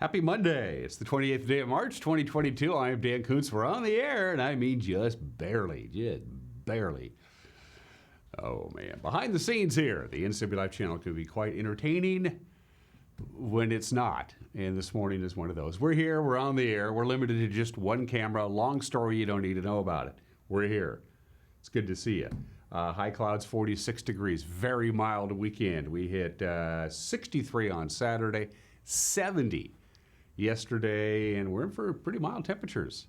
Happy Monday. It's the 28th day of March, 2022. I am Dan Kuntz. We're on the air, and I mean just barely. Oh, man. Behind the scenes here, the NCAA Live channel can be quite entertaining when it's not. And this morning is one of those. We're here. We're on the air. We're limited to just one camera. Long story. You don't need to know about it. We're here. It's good to see you. High clouds, 46 degrees. Very mild weekend. We hit 63 on Saturday, 70 yesterday, and we're in for pretty mild temperatures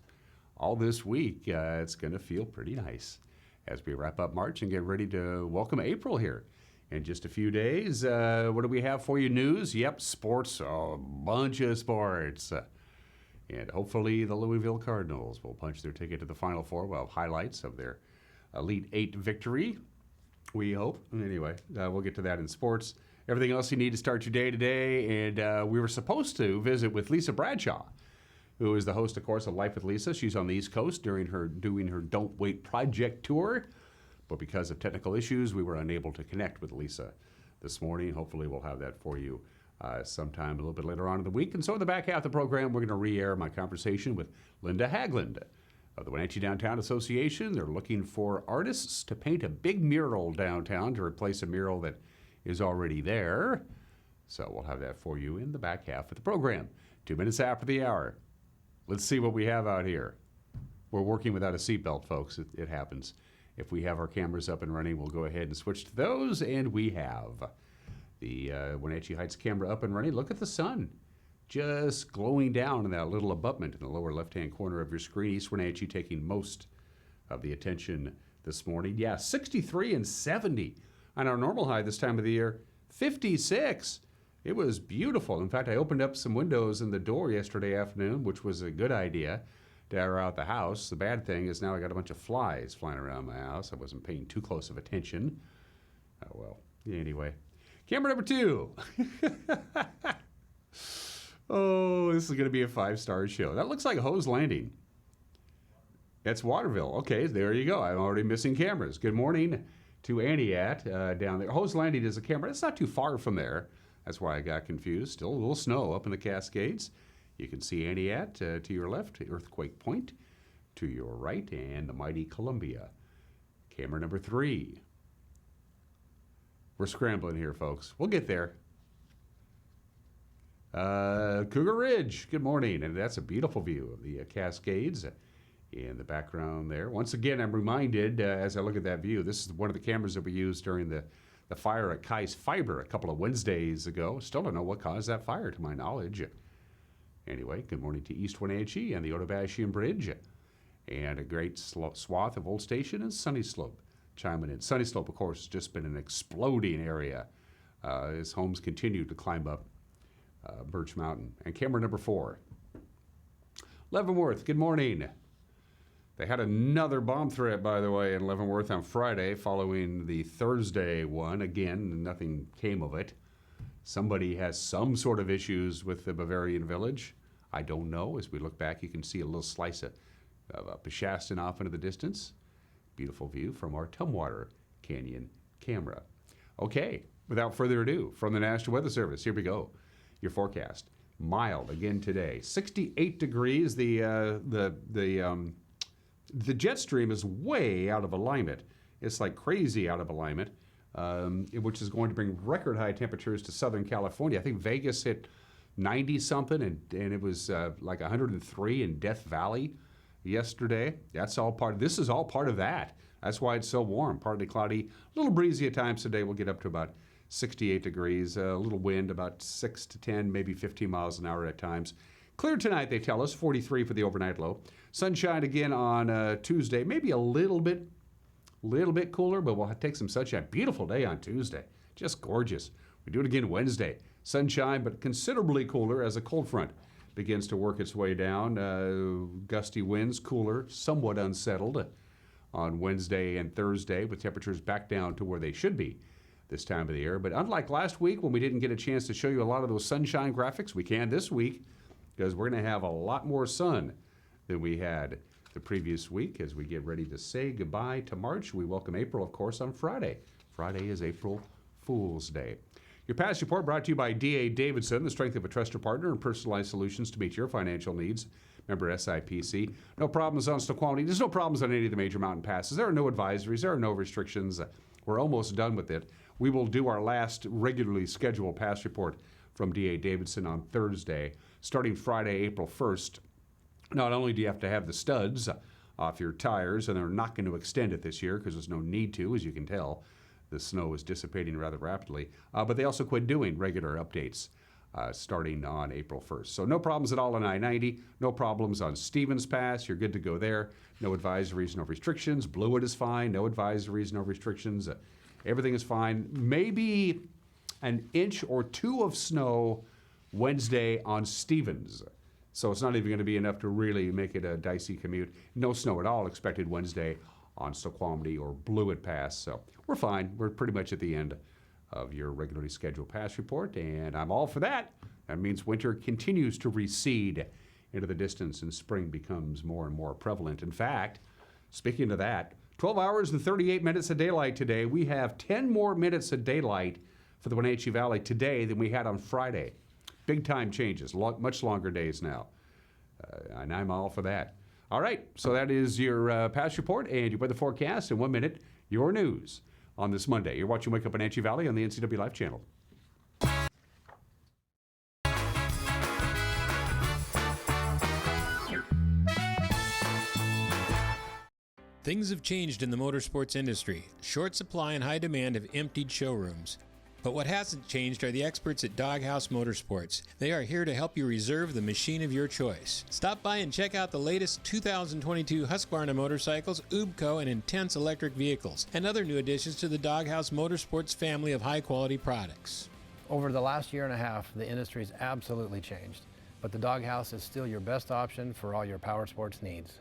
all this week. It's going to feel pretty nice as we wrap up March and get ready to welcome April here in just a few days. What do we have for you? News? Yep, sports. A bunch of sports. And hopefully the Louisville Cardinals will punch their ticket to the Final Four. We'll have highlights of their Elite Eight victory, we hope. Anyway, we'll get to that in sports. Everything else you need to start your day today. And we were supposed to visit with Lisa Bradshaw, who is the host, of course, of Life with Lisa. She's on the East Coast doing her Don't Wait Project tour. But because of technical issues, we were unable to connect with Lisa this morning. Hopefully we'll have that for you sometime a little bit later on in the week. And so in the back half of the program, we're going to re-air my conversation with Linda Hagland of the Wenatchee Downtown Association. They're looking for artists to paint a big mural downtown to replace a mural that is already there. So we'll have that for you in the back half of the program. 2 minutes after the hour. Let's see what we have out here. We're working without a seatbelt, folks. It happens. If we have our cameras up and running, we'll go ahead and switch to those. And we have the Wenatchee Heights camera up and running. Look at the sun. Just glowing down in that little abutment in the lower left-hand corner of your screen. East Wenatchee taking most of the attention this morning. Yeah, 63 and 70. On our normal high this time of the year, 56. It was beautiful. In fact, I opened up some windows in the door yesterday afternoon, which was a good idea to air out the house. The bad thing is now I got a bunch of flies flying around my house. I wasn't paying too close of attention. Oh, well. Anyway. Camera number 2. Oh, this is going to be a 5-star show. That looks like Hose Landing. That's Waterville. Okay, there you go. I'm already missing cameras. Good morning to Aniat down there. Hose Landing is a camera. It's not too far from there. That's why I got confused. Still a little snow up in the Cascades. You can see Aniat to your left, Earthquake Point to your right, and the mighty Columbia. Camera number 3. We're scrambling here, folks. We'll get there. Cougar Ridge, good morning. And that's a beautiful view of the Cascades in the background there. Once again, I'm reminded as I look at that view, this is one of the cameras that we used during the fire at Kai's Fiber a couple of Wednesdays ago. Still don't know what caused that fire, to my knowledge. Anyway, good morning to East Wenatchee and the Otobashian Bridge, and a great swath of Old Station and Sunny Slope chiming in. Sunny Slope, of course, has just been an exploding area as homes continue to climb up Birch Mountain. And camera number 4. Leavenworth, good morning. They had another bomb threat, by the way, in Leavenworth on Friday following the Thursday one. Again, nothing came of it. Somebody has some sort of issues with the Bavarian Village. I don't know. As we look back, you can see a little slice of Peshastin off into the distance. Beautiful view from our Tumwater Canyon camera. Okay, without further ado, from the National Weather Service, here we go. Your forecast. Mild again today. 68 degrees. The jet stream is way out of alignment. It's like crazy out of alignment, which is going to bring record high temperatures to Southern California. I think Vegas hit 90-something, and it was like 103 in Death Valley yesterday. This is all part of that. That's why it's so warm. Partly cloudy, a little breezy at times today. We'll get up to about 68 degrees, a little wind, about 6 to 10, maybe 15 miles an hour at times. Clear tonight, they tell us, 43 for the overnight low. Sunshine again on Tuesday, maybe a little bit cooler, but we'll take some sunshine. Beautiful day on Tuesday, just gorgeous. We do it again Wednesday. Sunshine, but considerably cooler as a cold front begins to work its way down. Gusty winds, cooler, somewhat unsettled on Wednesday and Thursday, with temperatures back down to where they should be this time of the year. But unlike last week when we didn't get a chance to show you a lot of those sunshine graphics, we can this week because we're going to have a lot more sun than we had the previous week as we get ready to say goodbye to March. We welcome April, of course, on Friday. Friday is April Fool's Day. Your Pass Report brought to you by D.A. Davidson, the strength of a trusted partner and personalized solutions to meet your financial needs. Member SIPC. No problems on Snoqualmie. There's no problems on any of the major mountain passes. There are no advisories. There are no restrictions. We're almost done with it. We will do our last regularly scheduled pass report from D.A. Davidson on Thursday, starting Friday, April 1st. Not only do you have to have the studs off your tires, and they're not going to extend it this year because there's no need to, as you can tell. The snow is dissipating rather rapidly, but they also quit doing regular updates starting on April 1st. So no problems at all on I-90, no problems on Stevens Pass. You're good to go there. No advisories, no restrictions. Blewett is fine. No advisories, no restrictions. Everything is fine. Maybe an inch or two of snow Wednesday on Stevens. So it's not even going to be enough to really make it a dicey commute. No snow at all expected Wednesday on Snoqualmie or Blewett Pass. So we're fine. We're pretty much at the end of your regularly scheduled pass report, and I'm all for that. That means winter continues to recede into the distance and spring becomes more and more prevalent. In fact, speaking of that, 12 hours and 38 minutes of daylight today. We have 10 more minutes of daylight for the Wenatchee Valley today than we had on Friday. Big time changes, much longer days now, and I'm all for that. All right, so that is your pass report and your weather forecast. In 1 minute, your news on this Monday. You're watching Wake Up Wenatchee Valley on the NCAA Live channel. Things have changed in the motorsports industry. Short supply and high demand have emptied showrooms. But what hasn't changed are the experts at Doghouse Motorsports. They are here to help you reserve the machine of your choice. Stop by and check out the latest 2022 Husqvarna motorcycles, UBCO, and Intense electric vehicles, and other new additions to the Doghouse Motorsports family of high-quality products. Over the last year and a half, the industry's absolutely changed, but the Doghouse is still your best option for all your power sports needs.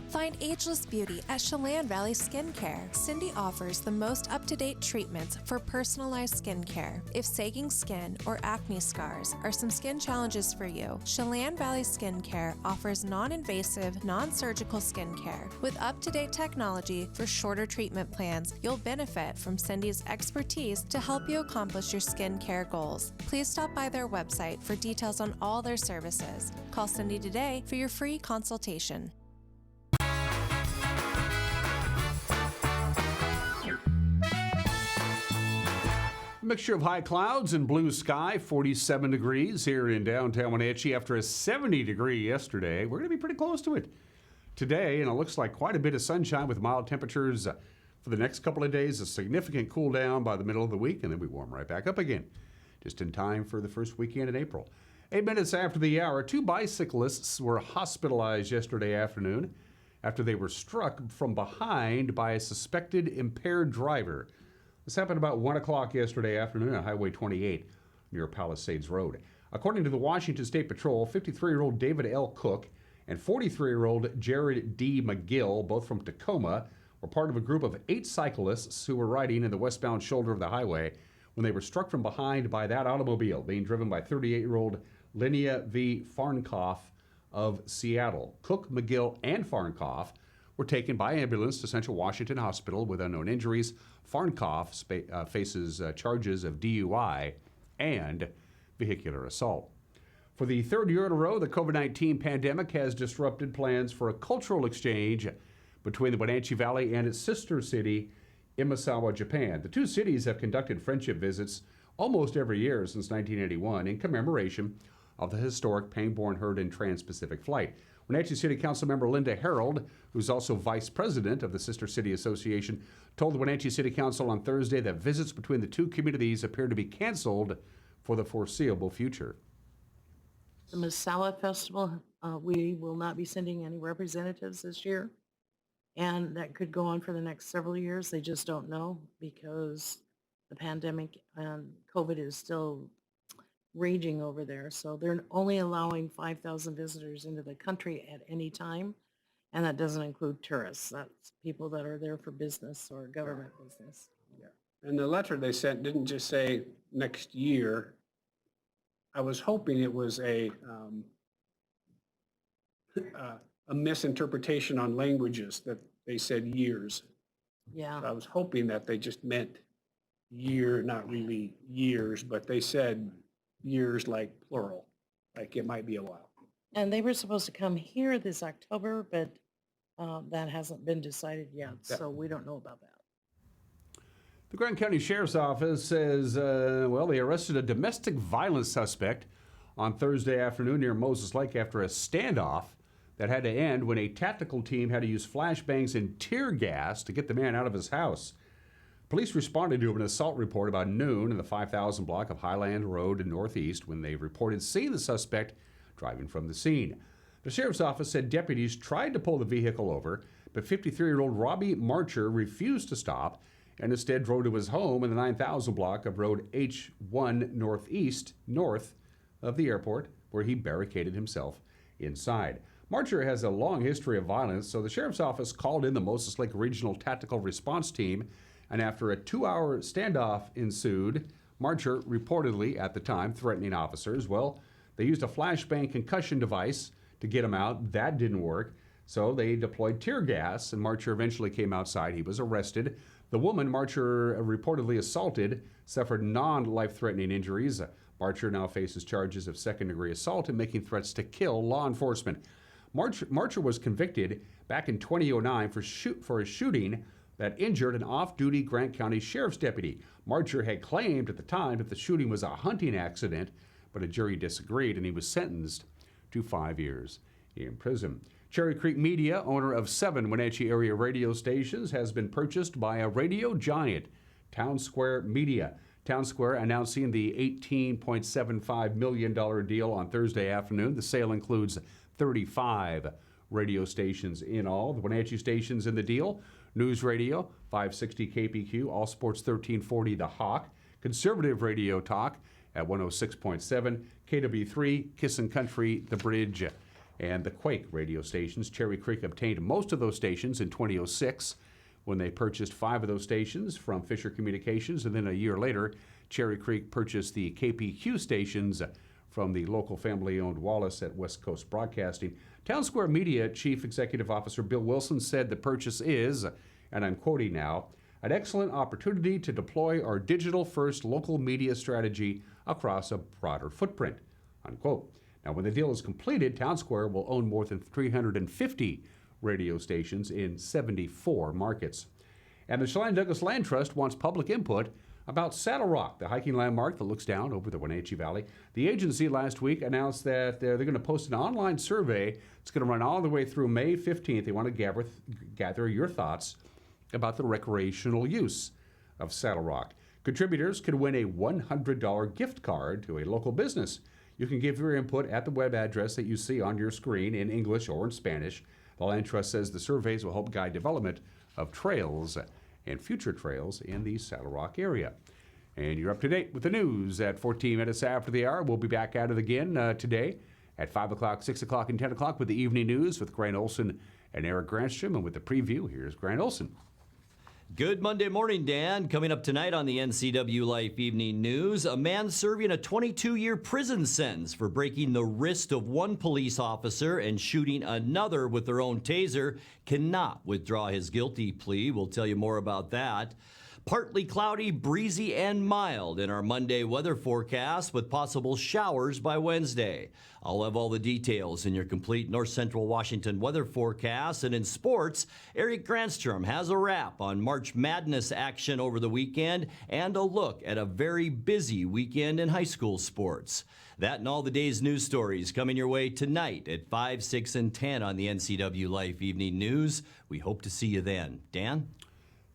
Find ageless beauty at Chelan Valley Skincare. Cindy offers the most up-to-date treatments for personalized skincare. If sagging skin or acne scars are some skin challenges for you, Chelan Valley Skincare offers non-invasive, non-surgical skincare. With up-to-date technology for shorter treatment plans, you'll benefit from Cindy's expertise to help you accomplish your skincare goals. Please stop by their website for details on all their services. Call Cindy today for your free consultation. Mixture of high clouds and blue sky, 47 degrees here in downtown Wenatchee after a 70-degree yesterday. We're going to be pretty close to it today, and it looks like quite a bit of sunshine with mild temperatures for the next couple of days. A significant cool down by the middle of the week, and then we warm right back up again, just in time for the first weekend in April. 8 minutes after the hour, 2 bicyclists were hospitalized yesterday afternoon after they were struck from behind by a suspected impaired driver. This happened about 1 o'clock yesterday afternoon on Highway 28 near Palisades Road. According to the Washington State Patrol, 53-year-old David L. Cook and 43-year-old Jared D. McGill, both from Tacoma, were part of a group of 8 cyclists who were riding in the westbound shoulder of the highway when they were struck from behind by that automobile being driven by 38-year-old Linnea V. Farnkoff of Seattle. Cook, McGill, and Farnkoff were taken by ambulance to Central Washington Hospital with unknown injuries. Farnkoff faces charges of DUI and vehicular assault. For the third year in a row, the COVID-19 pandemic has disrupted plans for a cultural exchange between the Wenatchee Valley and its sister city, Imasawa, Japan. The two cities have conducted friendship visits almost every year since 1981 in commemoration of the historic Pangborn Hurd and Trans-Pacific Flight. Wenatchee City Council member Linda Harold, who's also vice president of the Sister City Association, told the Wenatchee City Council on Thursday that visits between the two communities appear to be canceled for the foreseeable future. The Misawa Festival, we will not be sending any representatives this year, and that could go on for the next several years. They just don't know because the pandemic and COVID is still raging over there. So they're only allowing 5,000 visitors into the country at any time. And that doesn't include tourists. That's people that are there for business or government business. Yeah. And the letter they sent didn't just say next year. I was hoping it was a misinterpretation on languages that they said years. Yeah. I was hoping that they just meant not really years, but they said years like plural, like it might be a while. And they were supposed to come here this October, but that hasn't been decided yet, so we don't know about that. The Grant County Sheriff's Office says, they arrested a domestic violence suspect on Thursday afternoon near Moses Lake after a standoff that had to end when a tactical team had to use flashbangs and tear gas to get the man out of his house. Police responded to an assault report about noon in the 5,000 block of Highland Road in Northeast when they reported seeing the suspect driving from the scene. The sheriff's office said deputies tried to pull the vehicle over, but 53-year-old Robbie Marcher refused to stop and instead drove to his home in the 9,000 block of Road H1 Northeast, north of the airport, where he barricaded himself inside. Marcher has a long history of violence, so the sheriff's office called in the Moses Lake Regional Tactical Response Team, and after a 2-hour standoff ensued, Marcher reportedly, at the time, threatening officers. Well, they used a flashbang concussion device to get him out. That didn't work, so they deployed tear gas, and Marcher eventually came outside. He was arrested. The woman Marcher reportedly assaulted suffered non-life-threatening injuries. Marcher now faces charges of second-degree assault and making threats to kill law enforcement. Marcher was convicted back in 2009 for a shooting that injured an off-duty Grant County Sheriff's deputy. Marcher had claimed at the time that the shooting was a hunting accident, but a jury disagreed, and he was sentenced to 5 years in prison. Cherry Creek Media, owner of 7 Wenatchee area radio stations, has been purchased by a radio giant, Town Square Media. Town Square announcing the $18.75 million deal on Thursday afternoon. The sale includes 35 radio stations in all. The Wenatchee stations in the deal: News Radio, 560 KPQ, All Sports 1340 The Hawk, Conservative Radio Talk at 106.7, KW3, Kissin' Country, The Bridge, and the Quake radio stations. Cherry Creek obtained most of those stations in 2006 when they purchased 5 of those stations from Fisher Communications, and then a year later, Cherry Creek purchased the KPQ stations from the local family-owned Wallace at West Coast Broadcasting. Town Square Media Chief Executive Officer Bill Wilson said the purchase is, and I'm quoting now, an excellent opportunity to deploy our digital-first local media strategy across a broader footprint, unquote. Now, when the deal is completed, Town Square will own more than 350 radio stations in 74 markets. And the Chelan Douglas Land Trust wants public input about Saddle Rock, the hiking landmark that looks down over the Wenatchee Valley. The agency last week announced that they're going to post an online survey. It's going to run all the way through May 15th. They want to gather your thoughts about the recreational use of Saddle Rock. Contributors could win a $100 gift card to a local business. You can give your input at the web address that you see on your screen in English or in Spanish. The Land Trust says the surveys will help guide development of trails and future trails in the Saddle Rock area. And you're up to date with the news at 14 minutes after the hour. We'll be back at it again today at 5 o'clock, 6 o'clock, and 10 o'clock with the evening news with Grant Olson and Eric Granstrom. And with the preview, here's Grant Olson. Good Monday morning, Dan. Coming up tonight on the NCW Life Evening News, a man serving a 22-year prison sentence for breaking the wrist of one police officer and shooting another with their own taser cannot withdraw his guilty plea. We'll tell you more about that. Partly cloudy, breezy, and mild in our Monday weather forecast with possible showers by Wednesday. I'll have all the details in your complete North Central Washington weather forecast. And in sports, Eric Granstrom has a wrap on March Madness action over the weekend and a look at a very busy weekend in high school sports. That and all the day's news stories coming your way tonight at 5, 6, and 10 on the NCW Life Evening News. We hope to see you then. Dan?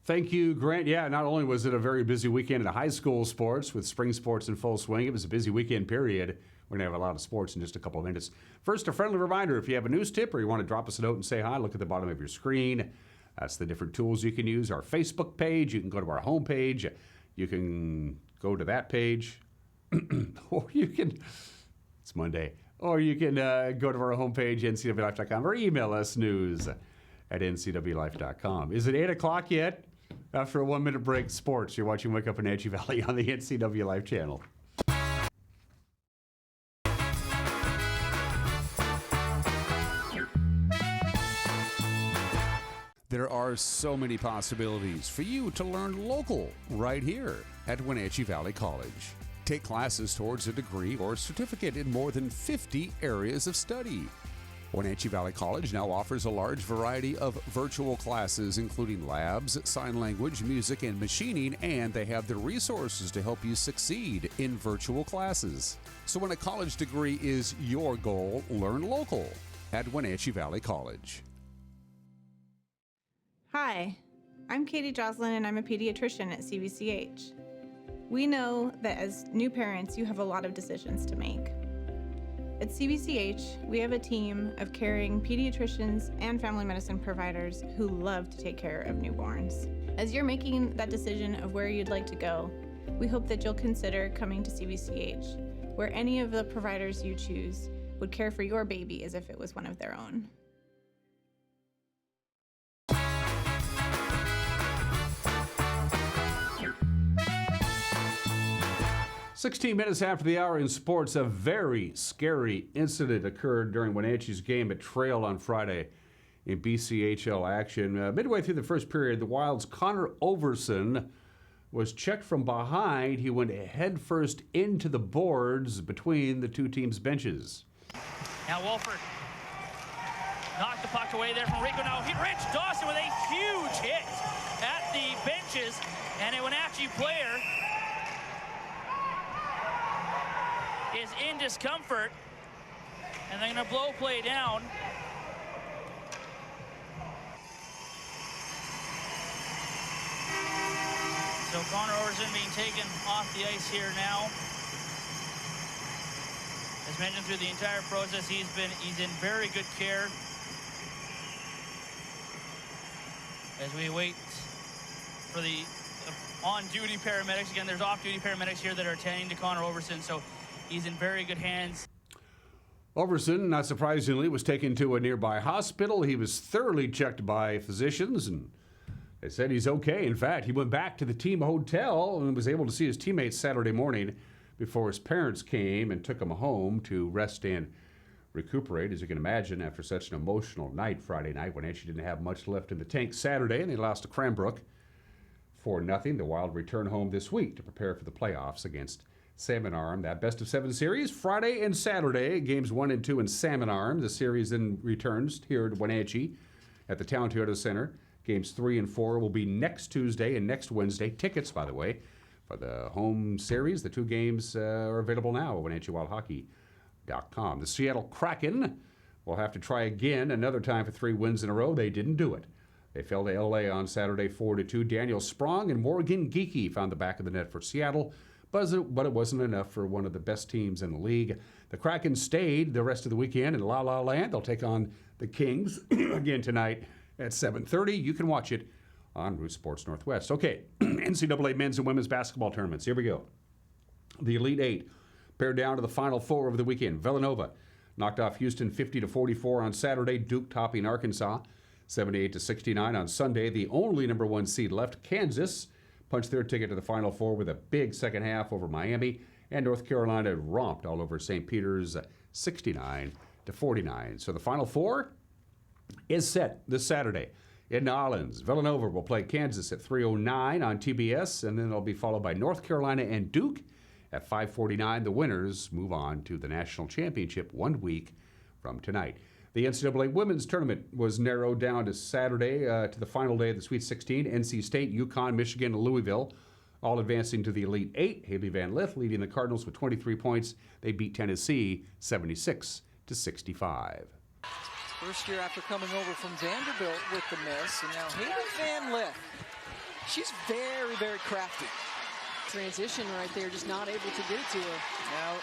Thank you, Grant. Yeah, not only was it a very busy weekend in high school sports with spring sports in full swing, it was a busy weekend period. We're going to have a lot of sports in just a couple of minutes. First, a friendly reminder, if you have a news tip or you want to drop us a note and say hi, look at the bottom of your screen. That's the different tools you can use. Our Facebook page, you can go to our homepage. You can go to that page. Or you can, it's Monday, or you can go to our homepage, ncwlife.com, or email us news at ncwlife.com. Is it 8 o'clock yet? After a 1-minute break, sports. You're watching Wake Up Wenatchee Valley on the NCW Life channel. There are so many possibilities for you to learn local right here at Wenatchee Valley College. Take classes towards a degree or certificate in more than 50 areas of study. Wenatchee Valley College now offers a large variety of virtual classes, including labs, sign language, music, and machining, and they have the resources to help you succeed in virtual classes. So when a college degree is your goal, learn local at Wenatchee Valley College. Hi, I'm Katie Joslin and I'm a pediatrician at CVCH. We know that as new parents, you have a lot of decisions to make. At CVCH, we have a team of caring pediatricians and family medicine providers who love to take care of newborns. As you're making that decision of where you'd like to go, we hope that you'll consider coming to CVCH, where any of the providers you choose would care for your baby as if it was one of their own. 16 minutes after the hour in sports, a very scary incident occurred during Wenatchee's game at Trail on Friday in BCHL action. Midway through the first period, the Wild's Connor Overson was checked from behind. He went headfirst into the boards between the two teams' benches. Now Wolford knocked the puck away there from Rico. Now Rich Dawson with a huge hit at the benches, and a Wenatchee player is in discomfort, and they're going to blow play down. So Connor Overson being taken off the ice here now. As mentioned through the entire process, he's in very good care as we wait for the on-duty paramedics. Again, there's off-duty paramedics here that are attending to Connor Overson, so he's in very good hands. Overson, not surprisingly, was taken to a nearby hospital. He was thoroughly checked by physicians, and they said he's okay. In fact, he went back to the team hotel and was able to see his teammates Saturday morning before his parents came and took him home to rest and recuperate. As you can imagine, after such an emotional night Friday night, Wenatchee didn't have much left in the tank Saturday, and they lost to Cranbrook 4-0. The Wild return home this week to prepare for the playoffs against Salmon Arm. That best-of-7 series, Friday and Saturday, games 1 and 2 in Salmon Arm. The series then returns here at Wenatchee at the Town Toyota Center. Games 3 and 4 will be next Tuesday and next Wednesday. Tickets, by the way, for the home series, the two games are available now at WenatcheeWildHockey.com. The Seattle Kraken will have to try again another time for 3 wins in a row. They didn't do it. They fell to LA on Saturday 4-2. Daniel Sprong and Morgan Geekie found the back of the net for Seattle, but it wasn't enough for one of the best teams in the league. The Kraken stayed the rest of the weekend in La La Land. They'll take on the Kings again tonight at 7:30. You can watch it on Root Sports Northwest. Okay, NCAA men's and women's basketball tournaments. Here we go. The Elite Eight paired down to the Final Four over the weekend. Villanova knocked off Houston 50-44 on Saturday. Duke topping Arkansas 78-69 on Sunday. The only number 1 seed left, Kansas, punched their ticket to the Final Four with a big second half over Miami. And North Carolina romped all over St. Peter's 69-49. So the Final Four is set this Saturday in New Orleans. Villanova will play Kansas at 3:09 on TBS, and then it'll be followed by North Carolina and Duke at 5:49. The winners move on to the national championship 1 week from tonight. The NCAA women's tournament was narrowed down to Saturday to the final day of the Sweet 16. NC State, UConn, Michigan, and Louisville all advancing to the Elite Eight. Haley Van Lith leading the Cardinals with 23 points. They beat Tennessee 76-65. First year after coming over from Vanderbilt with the miss, and now Haley Van Lith. She's very, very crafty. Transition right there, just not able to get it to her. Now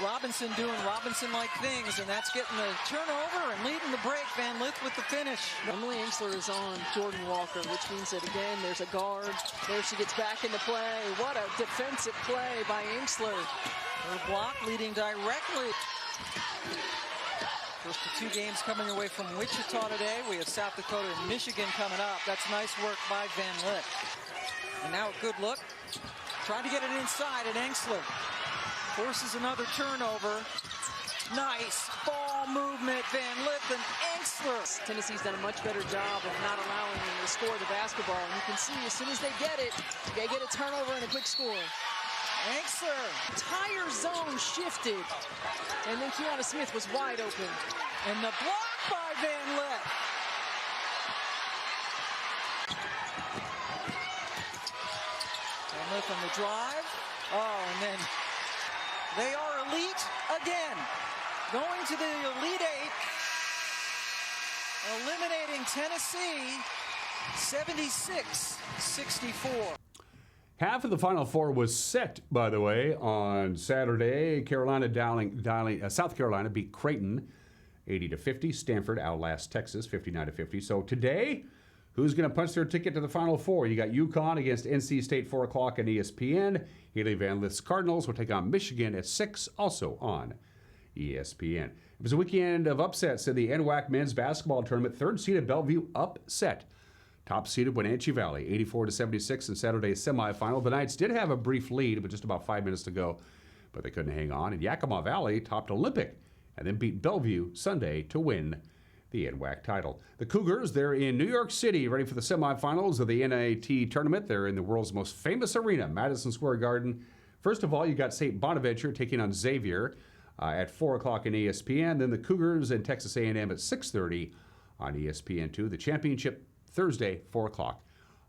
Robinson doing Robinson-like things, and that's getting the turnover and leading the break. Van Lith with the finish. Emily Ainsler is on Jordan Walker, which means that, again, there's a guard. There she gets back into play. What a defensive play by Ainsler. Her block leading directly. First of 2 games coming away from Wichita today. We have South Dakota and Michigan coming up. That's nice work by Van Lith. And now a good look. Trying to get it inside, and Ainsler forces another turnover. Nice ball movement, Van Lith and Enxler. Tennessee's done a much better job of not allowing them to score the basketball. And you can see as soon as they get it, they get a turnover and a quick score. Enxler. Entire zone shifted. And then Keanu Smith was wide open. And the block by Van Lith. Van Lith on the drive. Oh, and then they are elite again. Going to the Elite Eight. Eliminating Tennessee 76-64. Half of the Final Four was set, by the way, on Saturday. South Carolina beat Creighton 80-50. Stanford outlasts Texas 59-50. So today, who's going to punch their ticket to the Final Four? You got UConn against NC State, 4 o'clock on ESPN. Haley Van Lith's Cardinals will take on Michigan at 6, also on ESPN. It was a weekend of upsets in the NWAC men's basketball tournament. Third-seeded Bellevue upset top-seeded Wenatchee Valley, 84-76 in Saturday's semifinal. The Knights did have a brief lead with just about 5 minutes to go, but they couldn't hang on. And Yakima Valley topped Olympic and then beat Bellevue Sunday to win the NWAC title. The Cougars, they're in New York City, ready for the semifinals of the NIT tournament. They're in the world's most famous arena, Madison Square Garden. First of all, you got St. Bonaventure taking on Xavier at 4 o'clock on ESPN. Then the Cougars and Texas A&M at 6:30 on ESPN2. The championship Thursday, 4 o'clock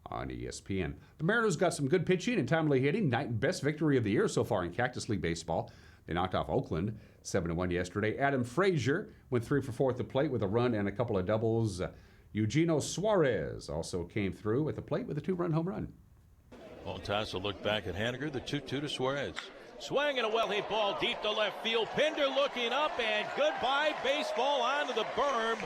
on ESPN. The Mariners got some good pitching and timely hitting. Best victory of the year so far in Cactus League baseball. They knocked off Oakland 7-1 yesterday. Adam Frazier went 3 for 4 at the plate with a run and a couple of doubles. Eugenio Suarez also came through at the plate with a 2-run home run. Montas will look back at Haniger, the 2-2 to Suarez. Swing and a well-hit ball deep to left field. Pinder looking up and goodbye baseball onto the berm.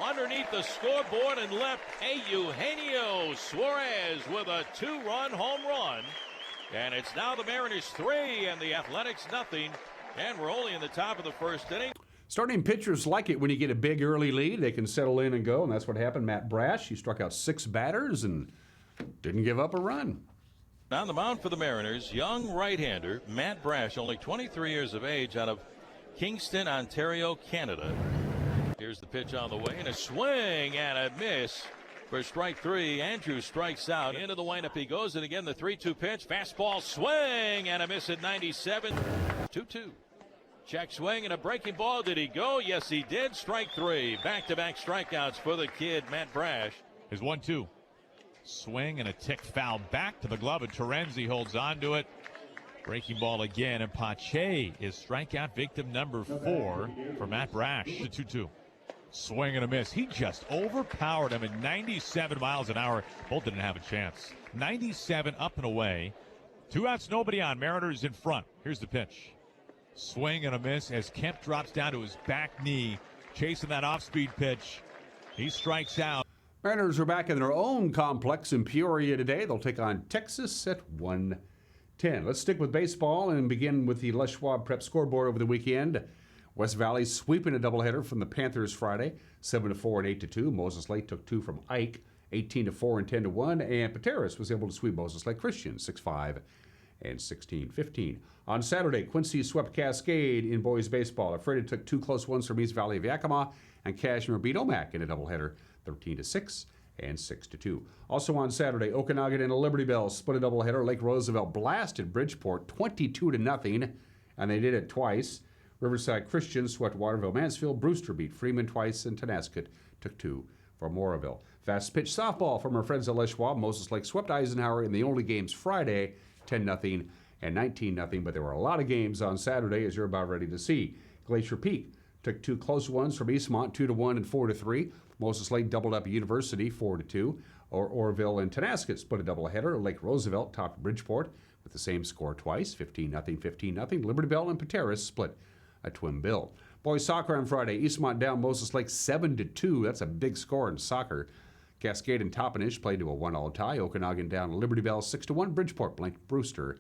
Underneath the scoreboard and left, Eugenio Suarez with a 2-run home run. And it's now the Mariners 3 and the Athletics nothing. And we're only in the top of the first inning. Starting pitchers like it when you get a big early lead. They can settle in and go, and that's what happened. Matt Brash, he struck out 6 batters and didn't give up a run. On the mound for the Mariners, young right-hander Matt Brash, only 23 years of age, out of Kingston, Ontario, Canada. Here's the pitch on the way, and a swing and a miss for strike 3. Andrews strikes out. Into the windup he goes, and again the 3-2 pitch. Fastball swing and a miss at 97. 2-2. Check swing and a breaking ball. Did he go? Yes, he did. Strike 3. Back-to-back strikeouts for the kid, Matt Brash. His 1-2. Swing and a tick foul back to the glove, and Terenzi holds on to it. Breaking ball again, and Pache is strikeout victim number 4 for Matt Brash. The 2-2. Swing and a miss. He just overpowered him at 97 miles an hour. Both didn't have a chance. 97 up and away. 2 outs, nobody on. Mariners in front. Here's the pitch. Swing and a miss as Kemp drops down to his back knee, chasing that off-speed pitch. He strikes out. Mariners are back in their own complex in Peoria today. They'll take on Texas at 1:10. Let's stick with baseball and begin with the Les Schwab Prep scoreboard over the weekend. West Valley sweeping a doubleheader from the Panthers Friday, 7-4 and 8-2. Moses Lake took 2 from Ike, 18-4 and 10-1. And Pateras was able to sweep Moses Lake Christian, 6-5 and 16-15. On Saturday, Quincy swept Cascade in boys baseball. Alfreda took 2 close ones from East Valley of Yakima, and Kashmir beat Omak in a doubleheader, 13-6 and 6-2. Also on Saturday, Okanagan and Liberty Bell split a doubleheader. Lake Roosevelt blasted Bridgeport 22-0, and they did it twice. Riverside Christian swept Waterville Mansfield. Brewster beat Freeman twice, and Tenasket took 2 from Moraville. Fastpitch softball from our friends at Les Schwab. Moses Lake swept Eisenhower in the only games Friday, 10-0 and 19-0, but there were a lot of games on Saturday, as you're about ready to see. Glacier Peak took 2 close ones from Eastmont, 2-1 and 4-3. Moses Lake doubled up University, 4-2. Orville and Tenasket split a doubleheader. Lake Roosevelt topped Bridgeport with the same score twice, 15-0, 15-0. Liberty Bell and Pateras split a twin bill. Boys soccer on Friday. Eastmont down Moses Lake 7-2. That's a big score in soccer. Cascade and Toppenish played to a 1-all tie. Okanagan down Liberty Bell 6-1. Bridgeport blanked Brewster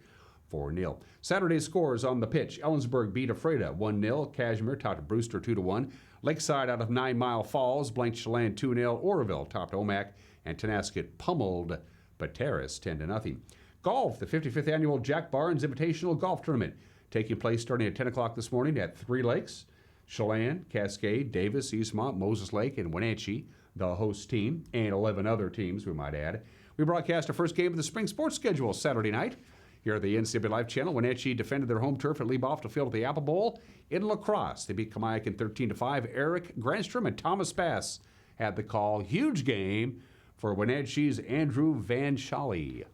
4-0. Saturday's scores on the pitch. Ellensburg beat Alfreda 1-0. Kashmir topped Brewster 2-1. Lakeside out of 9 Mile Falls blanked Chelan 2-0. Oroville topped Omak, and Tenasket pummeled Pateras 10-0. Golf, the 55th annual Jack Barnes Invitational Golf Tournament, taking place starting at 10 o'clock this morning at 3 Lakes. Chelan, Cascade, Davis, Eastmont, Moses Lake, and Wenatchee, the host team, and 11 other teams, we might add. We broadcast our first game of the spring sports schedule Saturday night. Here at the NCAA Live Channel, Wenatchee defended their home turf at Leibofta Field at the Apple Bowl. In lacrosse, they beat Kamiakin 13-5. Eric Granstrom and Thomas Bass had the call. Huge game for Wenatchee's Andrew Van Schally.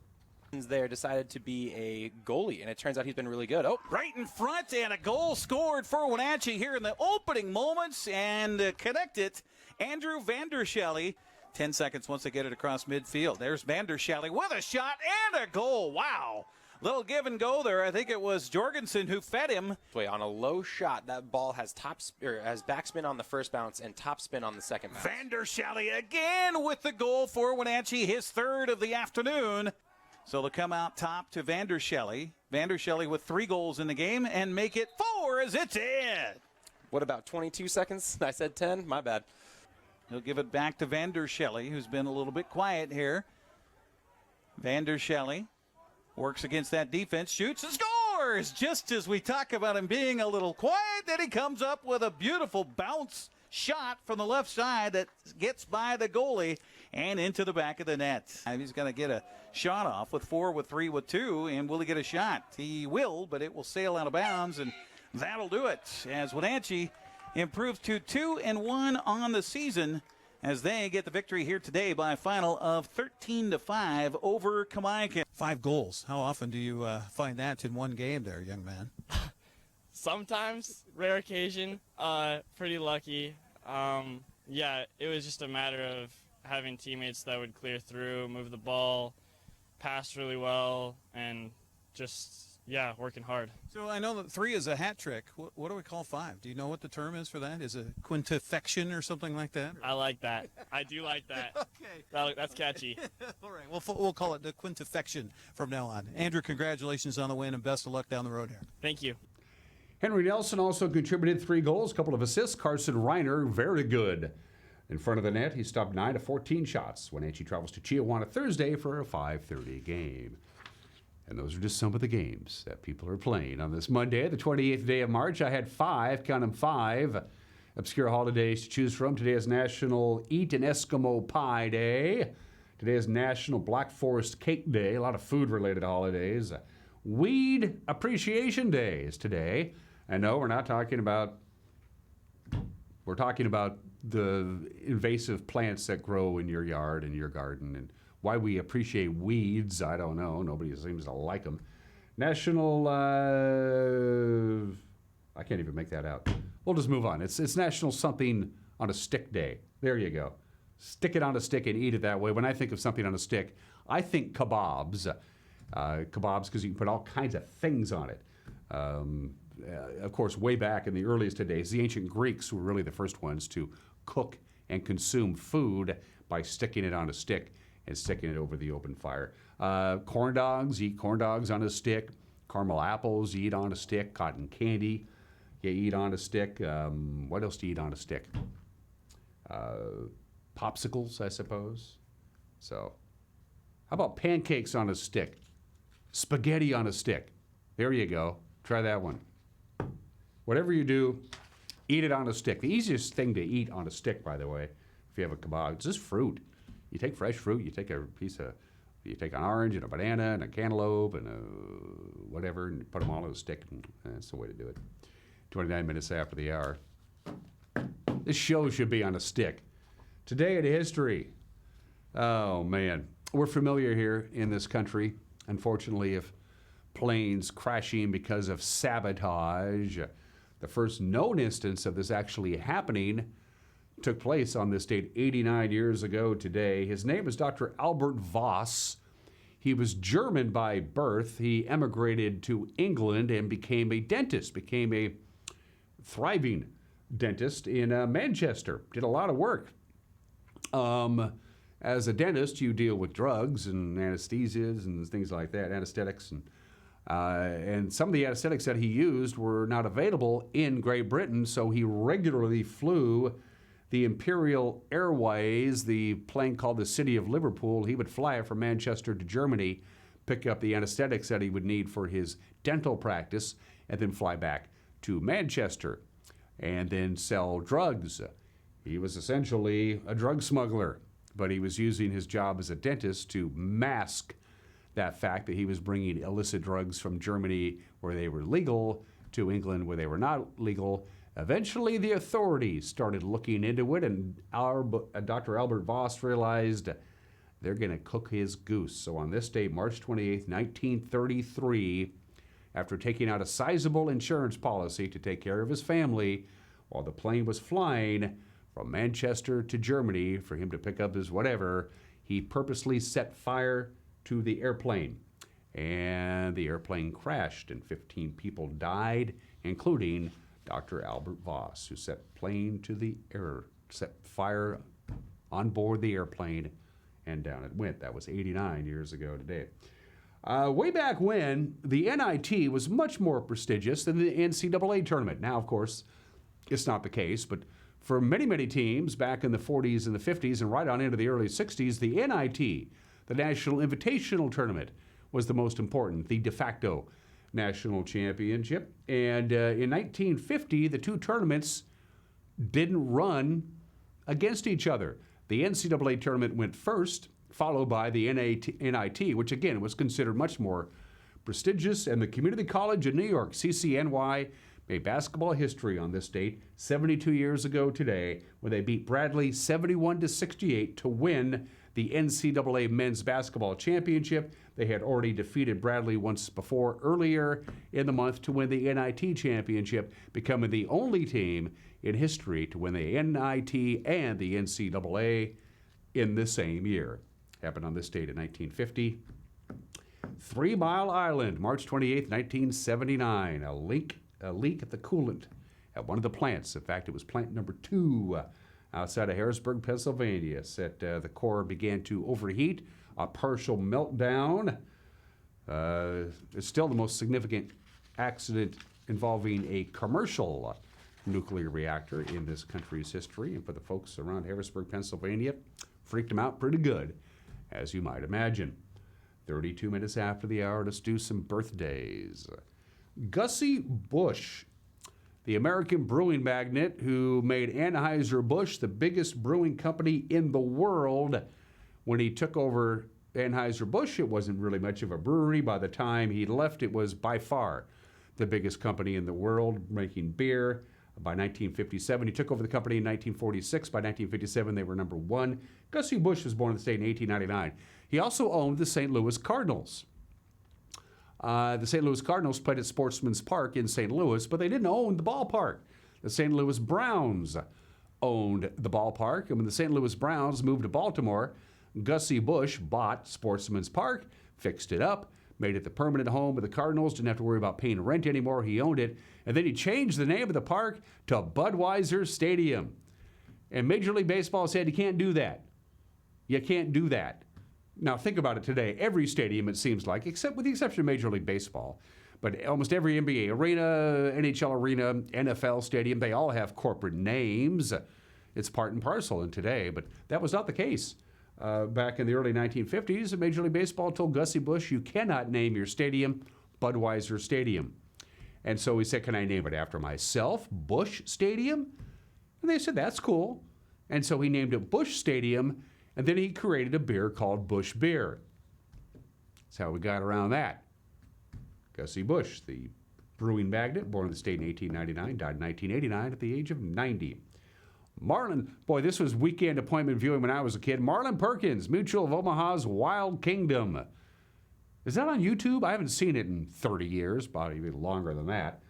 There decided to be a goalie, and it turns out he's been really good. Oh, right in front, and a goal scored for Wenatchee here in the opening moments, and connect it, Andrew Vandershally. 10 seconds once they get it across midfield. There's Vandershally with a shot and a goal. Wow. Little give and go there. I think it was Jorgensen who fed him. On a low shot, that ball has has backspin on the first bounce and topspin on the second bounce. Vandershally again with the goal for Wenatchee, his third of the afternoon. So they'll come out top to Vandershally. Vandershally with 3 goals in the game and make it 4 as it's in. What about 22 seconds? I said 10. My bad. He'll give it back to Vandershally, who's been a little bit quiet here. Vandershally works against that defense, shoots and scores! Just as we talk about him being a little quiet, then he comes up with a beautiful bounce shot from the left side that gets by the goalie and into the back of the net. And he's going to get a shot off with 4, with 3, with 2, and will he get a shot? He will, but it will sail out of bounds, and that'll do it as Wenatchee improves to 2-1 on the season as they get the victory here today by a final of 13-5 over Kamiakin. 5 goals. How often do you find that in one game there, young man? Sometimes, rare occasion, pretty lucky. Yeah, it was just a matter of having teammates that would clear through, move the ball, pass really well, and just, yeah, working hard. So I know that 3 is a hat trick. What do we call 5? Do you know what the term is for that? Is it quintufection or something like that? I like that. I do like that. Okay. That's catchy. All right. We'll call it the quintufection from now on. Andrew, congratulations on the win and best of luck down the road here. Thank you. Henry Nelson also contributed 3 goals, a couple of assists. Carson Reiner, very good. In front of the net, he stopped 9 of 14 shots. Wenatchee travels to Chiawana Thursday for a 5:30 game. And those are just some of the games that people are playing on this Monday, the 28th day of March. I had 5, count them 5, obscure holidays to choose from. Today is National Eat an Eskimo Pie Day. Today is National Black Forest Cake Day. A lot of food-related holidays. Weed Appreciation Day is today. And no, we're not talking about, we're talking about the invasive plants that grow in your yard and your garden, and why we appreciate weeds, I don't know. Nobody seems to like them. National, I can't even make that out. We'll just move on. It's National Something on a Stick Day. There you go. Stick it on a stick and eat it that way. When I think of something on a stick, I think kebabs. Kebabs because you can put all kinds of things on it. Of course, way back in the earliest days, the ancient Greeks were really the first ones to cook and consume food by sticking it on a stick and sticking it over the open fire. Corn dogs, eat corn dogs on a stick. Caramel apples, you eat on a stick. Cotton candy, you eat on a stick. What else do you eat on a stick? Popsicles, I suppose. So, how about pancakes on a stick? Spaghetti on a stick. There you go. Try that one. Whatever you do, eat it on a stick. The easiest thing to eat on a stick, by the way, if you have a kebab, it's just fruit. You take fresh fruit, you take you take an orange and a banana and a cantaloupe and whatever, and put them all on a stick, and that's the way to do it. 29 minutes after the hour. This show should be on a stick. Today in history. Oh, man. We're familiar here in this country, unfortunately, of planes crashing because of sabotage. The first known instance of this actually happening took place on this date 89 years ago today. His name is Dr. Albert Voss. He was German by birth. He emigrated to England and became a dentist, became a thriving dentist in Manchester. Did a lot of work. As a dentist, you deal with drugs and anesthesias and things like that, anesthetics. And some of the anesthetics that he used were not available in Great Britain, so he regularly flew the Imperial Airways, the plane called the City of Liverpool. He would fly from Manchester to Germany, pick up the anesthetics that he would need for his dental practice, and then fly back to Manchester. and then sell drugs. He was essentially a drug smuggler, but he was using his job as a dentist to mask that fact that he was bringing illicit drugs from Germany where they were legal to England where they were not legal. Eventually, the authorities started looking into it, and Dr. Albert Voss realized they're going to cook his goose. So on this date, March 28th, 1933, after taking out a sizable insurance policy to take care of his family while the plane was flying from Manchester to Germany for him to pick up his whatever, he purposely set fire to the airplane. And the airplane crashed, and 15 people died, including Dr. Albert Voss, who set fire on board the airplane, and down it went. That was 89 years ago today. Way back when, the NIT was much more prestigious than the NCAA tournament. Now, of course, it's not the case, but for many, many teams back in the 40s and the 50s and right on into the early 60s, the NIT, the National Invitational Tournament, was the most important, the de facto national championship. And in 1950, the two tournaments didn't run against each other. The NCAA tournament went first, followed by the NIT, which again was considered much more prestigious. And the Community College of New York, CCNY, made basketball history on this date 72 years ago today when they beat Bradley 71-68 to win the NCAA men's basketball championship. They had already defeated Bradley once before earlier in the month to win the NIT championship, becoming the only team in history to win the NIT and the NCAA in the same year. Happened on this date in 1950. 3 Mile Island, March 28, 1979. A leak at the coolant at one of the plants. In fact, it was plant number 2 outside of Harrisburg, Pennsylvania. Said the core began to overheat, a partial meltdown. It's still the most significant accident involving a commercial nuclear reactor in this country's history. And for the folks around Harrisburg, Pennsylvania, freaked them out pretty good, as you might imagine. 32 minutes after the hour, let's do some birthdays. Gussie Busch, the American brewing magnate who made Anheuser-Busch the biggest brewing company in the world. When he took over Anheuser-Busch, it wasn't really much of a brewery. By the time he left, it was by far the biggest company in the world making beer. By 1957, he took over the company in 1946. By 1957, they were number 1. Gussie Busch was born in the state in 1899. He also owned the St. Louis Cardinals. The St. Louis Cardinals played at Sportsman's Park in St. Louis, but they didn't own the ballpark. The St. Louis Browns owned the ballpark, and when the St. Louis Browns moved to Baltimore, Gussie Busch bought Sportsman's Park, fixed it up, made it the permanent home of the Cardinals, didn't have to worry about paying rent anymore. He owned it, and then he changed the name of the park to Budweiser Stadium. And Major League Baseball said, you can't do that. You can't do that. Now, think about it today. Every stadium, it seems like, except with the exception of Major League Baseball, but almost every NBA arena, NHL arena, NFL stadium, they all have corporate names. It's part and parcel in today, but that was not the case. Back in the early 1950s, Major League Baseball told Gussie Busch, you cannot name your stadium Budweiser Stadium. And so he said, can I name it after myself, Busch Stadium? And they said, that's cool. And so he named it Busch Stadium, and then he created a beer called Busch Beer. That's how we got around that. Gussie Busch, the brewing magnate, born in the state in 1899, died in 1989 at the age of 90. Marlon, boy, this was weekend appointment viewing when I was a kid. Marlon Perkins, Mutual of Omaha's Wild Kingdom. Is that on YouTube? I haven't seen it in 30 years, probably even longer than that.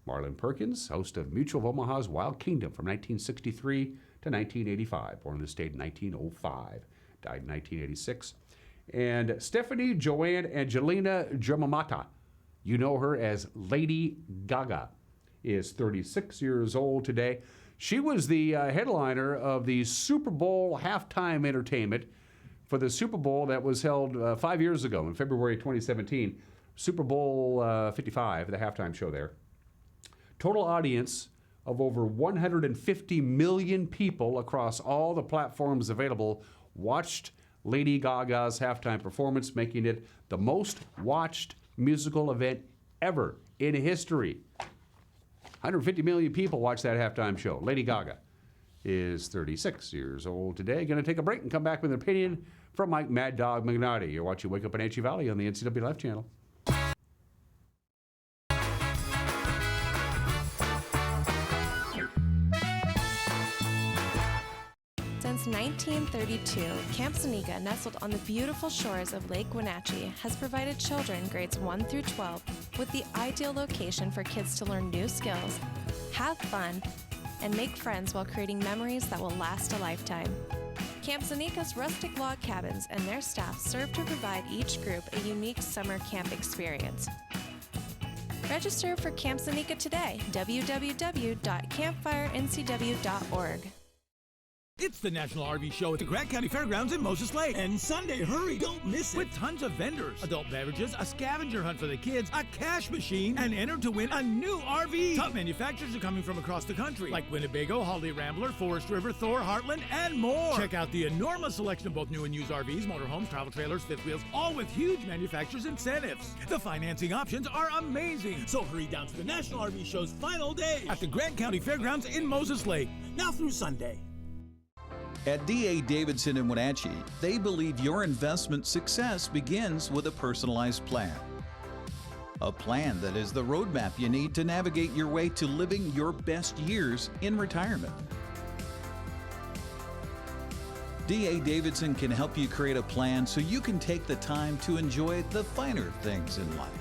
Marlon Perkins, host of Mutual of Omaha's Wild Kingdom from 1963 to 1985. Born in the state in 1905. Died in 1986. And Stephanie Joanne Angelina Germamata, you know her as Lady Gaga, is 36 years old today. She was the headliner of the Super Bowl halftime entertainment for the Super Bowl that was held 5 years ago in February 2017. Super Bowl 55, the halftime show there. Total audience of over 150 million people across all the platforms available watched Lady Gaga's halftime performance, making it the most watched musical event ever in history. 150 million people watched that halftime show. Lady Gaga is 36 years old today. Going to take a break and come back with an opinion from Mike Mad Dog Magnotti. You're watching Wake Up Wenatchee Valley on the NCAA Life Channel. Since 1932, Camp Seneca, nestled on the beautiful shores of Lake Wenatchee, has provided children grades 1 through 12 with the ideal location for kids to learn new skills, have fun, and make friends while creating memories that will last a lifetime. Camp Seneca's rustic log cabins and their staff serve to provide each group a unique summer camp experience. Register for Camp Seneca today, www.campfirencw.org. It's the National RV Show at the Grant County Fairgrounds in Moses Lake. And Sunday, hurry, don't miss it. With tons of vendors, adult beverages, a scavenger hunt for the kids, a cash machine, and enter to win a new RV. Top manufacturers are coming from across the country, like Winnebago, Holiday Rambler, Forest River, Thor, Heartland, and more. Check out the enormous selection of both new and used RVs, motorhomes, travel trailers, fifth wheels, all with huge manufacturers' incentives. The financing options are amazing. So hurry down to the National RV Show's final day at the Grant County Fairgrounds in Moses Lake, now through Sunday. At D.A. Davidson in Wenatchee, they believe your investment success begins with a personalized plan. A plan that is the roadmap you need to navigate your way to living your best years in retirement. D.A. Davidson can help you create a plan so you can take the time to enjoy the finer things in life.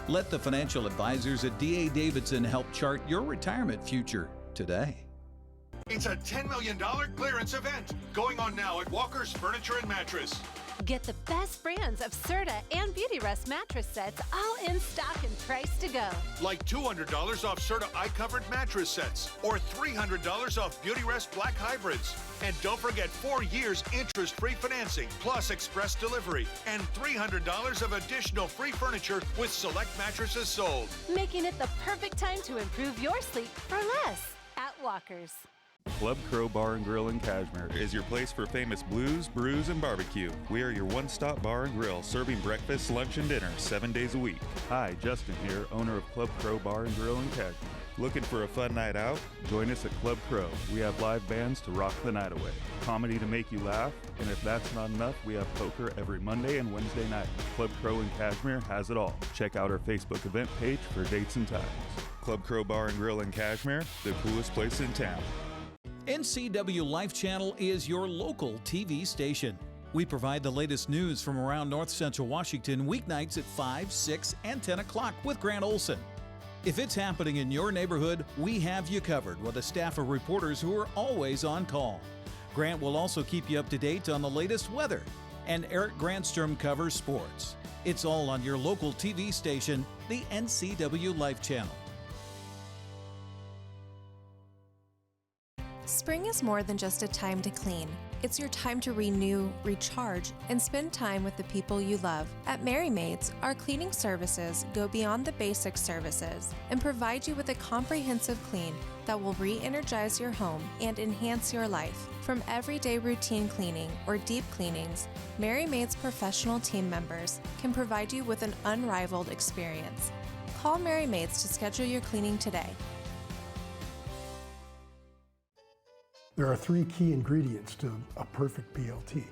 Let the financial advisors at D.A. Davidson help chart your retirement future today. It's a $10 million clearance event going on now at Walker's Furniture and Mattress. Get the best brands of Serta and Beauty Rest mattress sets all in stock and priced to go. Like $200 off Serta eye-covered mattress sets or $300 off Beauty Rest Black Hybrids. And don't forget 4 years interest-free financing plus express delivery and $300 of additional free furniture with select mattresses sold. Making it the perfect time to improve your sleep for less at Walker's. Club Crow Bar and Grill in Cashmere is your place for famous blues, brews, and barbecue. We are your one-stop bar and grill, serving breakfast, lunch, and dinner 7 days a week. Hi, Justin here, owner of Club Crow Bar and Grill in Cashmere. Looking for a fun night out? Join us at Club Crow. We have live bands to rock the night away, comedy to make you laugh, and if that's not enough, we have poker every Monday and Wednesday night. Club Crow in Cashmere has it all. Check out our Facebook event page for dates and times. Club Crow Bar and Grill in Cashmere, the coolest place in town. NCW Life Channel is your local TV station. We provide the latest news from around North Central Washington weeknights at 5, 6, and 10 o'clock with Grant Olson. If it's happening in your neighborhood, we have you covered with a staff of reporters who are always on call. Grant will also keep you up to date on the latest weather, and Eric Grandstrom covers sports. It's all on your local TV station, the NCW Life Channel. Spring is more than just a time to clean. It's your time to renew, recharge, and spend time with the people you love. At Merry Maids, our cleaning services go beyond the basic services and provide you with a comprehensive clean that will re-energize your home and enhance your life. From everyday routine cleaning or deep cleanings, Merry Maids professional team members can provide you with an unrivaled experience. Call Merry Maids to schedule your cleaning today. There are 3 key ingredients to a perfect BLT: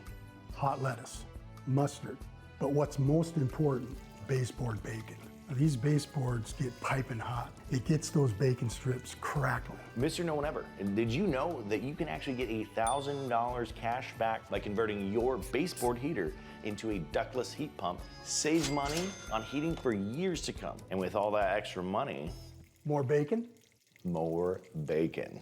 hot lettuce, mustard, but what's most important, baseboard bacon. Now, these baseboards get piping hot. It gets those bacon strips crackling. Mr. No One Ever, did you know that you can actually get $1,000 cash back by converting your baseboard heater into a ductless heat pump? Save money on heating for years to come. And with all that extra money, more bacon? More bacon.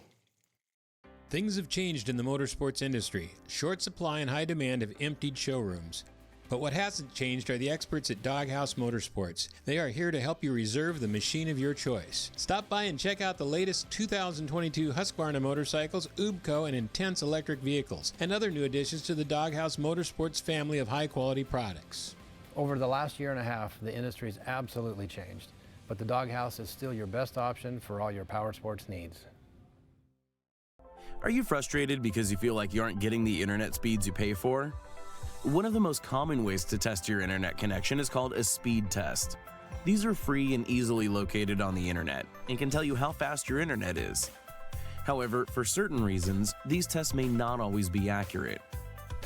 Things have changed in the motorsports industry. Short supply and high demand have emptied showrooms. But what hasn't changed are the experts at Doghouse Motorsports. They are here to help you reserve the machine of your choice. Stop by and check out the latest 2022 Husqvarna motorcycles, UBCO, and Intense electric vehicles, and other new additions to the Doghouse Motorsports family of high-quality products. Over the last year and a half, the industry's absolutely changed, but the Doghouse is still your best option for all your power sports needs. Are you frustrated because you feel like you aren't getting the internet speeds you pay for? One of the most common ways to test your internet connection is called a speed test. These are free and easily located on the internet and can tell you how fast your internet is. However, for certain reasons, these tests may not always be accurate.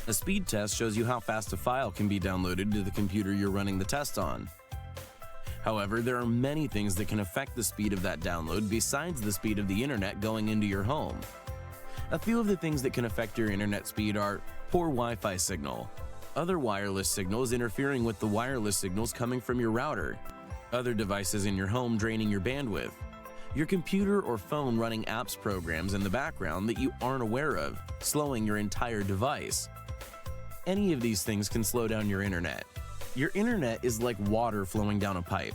A speed test shows you how fast a file can be downloaded to the computer you're running the test on. However, there are many things that can affect the speed of that download besides the speed of the internet going into your home. A few of the things that can affect your internet speed are poor Wi-Fi signal, other wireless signals interfering with the wireless signals coming from your router, other devices in your home draining your bandwidth, your computer or phone running apps programs in the background that you aren't aware of, slowing your entire device. Any of these things can slow down your internet. Your internet is like water flowing down a pipe.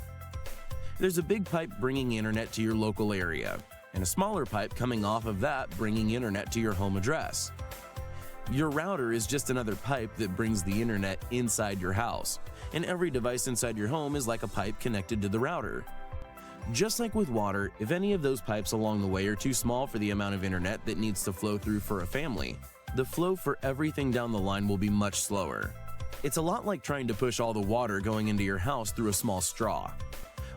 There's a big pipe bringing internet to your local area, and a smaller pipe coming off of that bringing internet to your home address. Your router is just another pipe that brings the internet inside your house, and every device inside your home is like a pipe connected to the router. Just like with water, if any of those pipes along the way are too small for the amount of internet that needs to flow through for a family, the flow for everything down the line will be much slower. It's a lot like trying to push all the water going into your house through a small straw.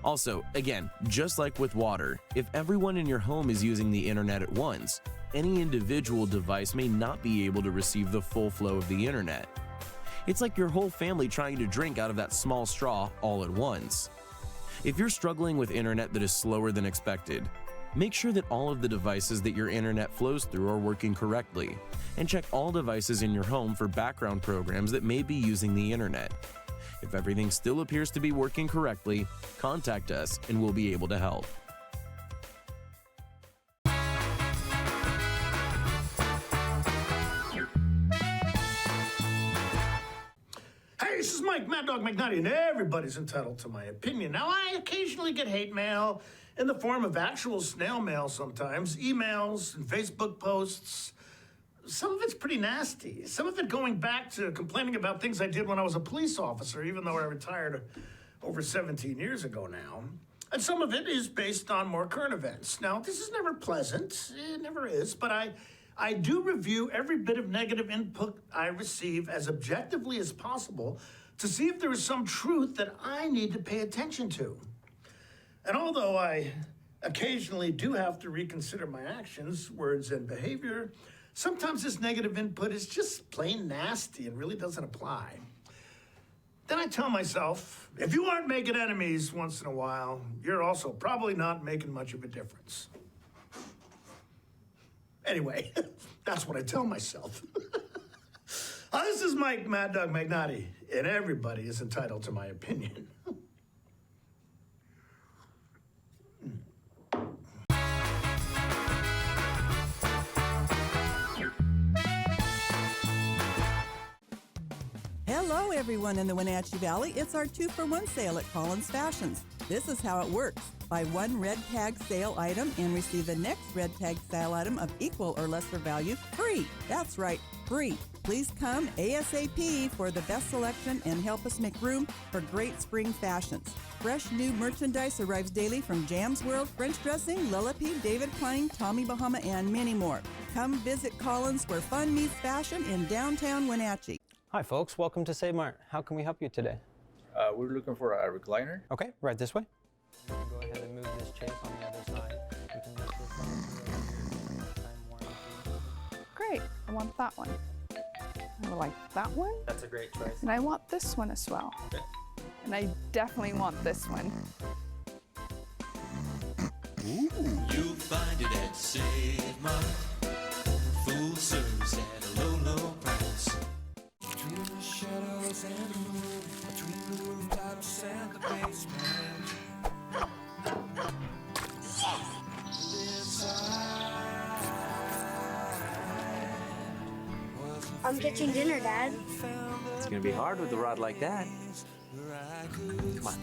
Also, again, just like with water, if everyone in your home is using the internet at once, any individual device may not be able to receive the full flow of the internet. It's like your whole family trying to drink out of that small straw all at once. If you're struggling with internet that is slower than expected, make sure that all of the devices that your internet flows through are working correctly, and check all devices in your home for background programs that may be using the internet. If everything still appears to be working correctly, contact us and we'll be able to help. Hey, this is Mike, Mad Dog McNutty, and everybody's entitled to my opinion. Now, I occasionally get hate mail in the form of actual snail mail sometimes, emails and Facebook posts. Some of it's pretty nasty. Some of it going back to complaining about things I did when I was a police officer, even though I retired over 17 years ago now. And some of it is based on more current events. Now, this is never pleasant. It never is. But I do review every bit of negative input I receive as objectively as possible to see if there is some truth that I need to pay attention to. And although I occasionally do have to reconsider my actions, words, and behavior, sometimes this negative input is just plain nasty and really doesn't apply. Then I tell myself, if you aren't making enemies once in a while, you're also probably not making much of a difference. Anyway, that's what I tell myself. This is Mike, Mad Dog McNutty, and everybody is entitled to my opinion. Hello, everyone in the Wenatchee Valley. It's our 2-for-1 sale at Collins Fashions. This is how it works. Buy one red tag sale item and receive the next red tag sale item of equal or lesser value free. That's right, free. Please come ASAP for the best selection and help us make room for great spring fashions. Fresh new merchandise arrives daily from Jam's World, French Dressing, Lullaby, David Klein, Tommy Bahama, and many more. Come visit Collins where fun meets fashion in downtown Wenatchee. Hi folks, welcome to Save Mart. How can we help you today? We're looking for a recliner. Okay, right this way. Go ahead and move this chase on the other side. We can lift this up. Time warranty. Great, I want that one. I would like that one. That's a great choice. And I want this one as well. Okay. And I definitely want this one. Ooh. You'll find it at Save Mart. Full service at a low, low price. Between the shadows and the moon, between the rooftops and the basement. I'm catching dinner, Dad. It's gonna be hard with a rod like that. Come on.